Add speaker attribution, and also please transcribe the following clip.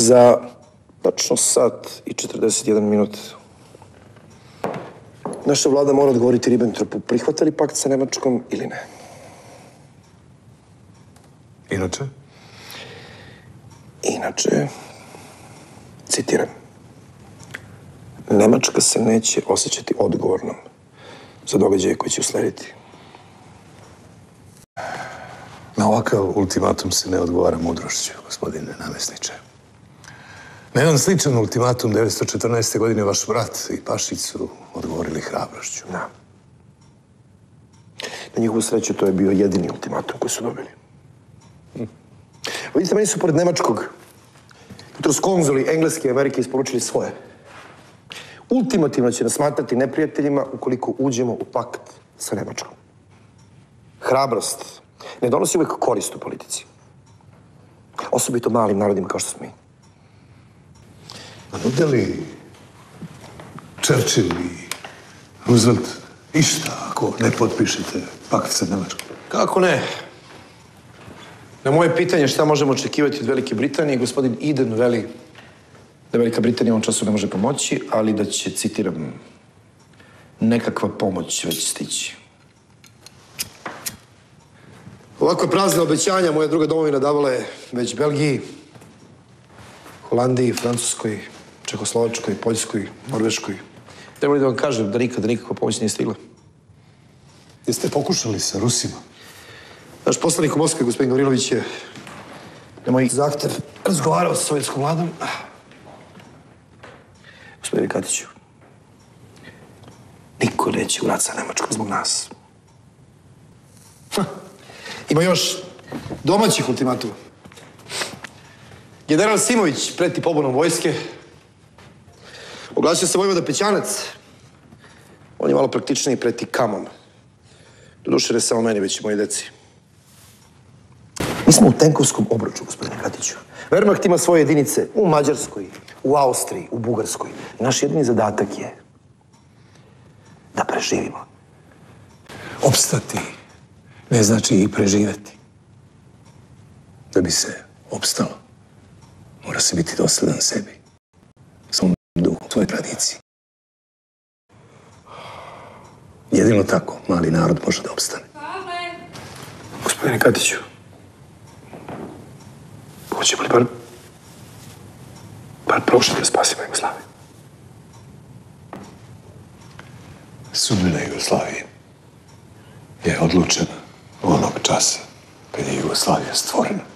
Speaker 1: Za tačno sat i 41 minut naša vlada mora odgovoriti Ribbentropu, prihvata li pakt sa Nemačkom ili ne.
Speaker 2: Inače?
Speaker 1: Inače, citiram, Nemačka se neće osjećati odgovornom za događaje koji će uslediti.
Speaker 2: Na ovakav ultimatum se ne odgovara mudrošću, gospodine namesniče. Na jedan sličan ultimatum 1914. godine vaš brat i Pašić su odgovorili hrabrošću.
Speaker 1: Da. Na njihovu sreću to je bio jedini ultimatum koji su dobili. Vidite, meni su pored nemačkog jutros konzuli Engleske i Amerike isporučili svoje. Ultimativno će nas smatrati neprijateljima ukoliko uđemo u pakt sa Nemačkom. Hrabrost ne donosi uvek korist u politici. Osobito malim narodima kao što smo mi.
Speaker 2: A nude li Churchill i Roosevelt išta ako ne potpišete pakt sa Nemačkom?
Speaker 1: Kako ne? Na moje pitanje šta možemo očekivati od Velike Britanije, gospodin Eden veli da Velika Britanija u ovom času ne može pomoći, ali da će, citiram, nekakva pomoć već stići. Ovakve prazne obećanja moja druga domovina davala je već Belgiji, Holandiji, Francuskoj, Čehoslovačkoj, Poljskoj, Norveškoj. Treba li da vam kažem da nikada nikakva pomoć nije stigla?
Speaker 2: Jeste pokušali sa Rusima?
Speaker 1: Naš poslanik u Moskvi, gospodin Gavrilović, je na moj zahtev razgovarao sa sovjetskom vladom. Gospodine Katiću, niko neće u rat sa Nemačkom zbog nas. Ima još domaćih ultimatuma. General Simović preti pobunom vojske. Oglasio se vojvoda Pećanac. On je malo praktičniji, preti kamom. Doduše ne samo meni, već i moji deci. Mi smo u tenkovskom obruču, gospodine Katiću. Wehrmacht ima svoje jedinice u Mađarskoj, u Austriji, u Bugarskoj. Naš jedini zadatak je da preživimo.
Speaker 2: Opstati ne znači i preživeti. Da bi se opstalo, mora se biti dosledan sebi, svom duhu, svojoj tradiciji. Jedino tako mali narod može da opstane.
Speaker 1: Gospodine Katiću, hoćemo li bar prošli da spasimo Jugoslaviju?
Speaker 2: Sudbina Jugoslavije je odlučena onog časa kad je Jugoslavija stvorena.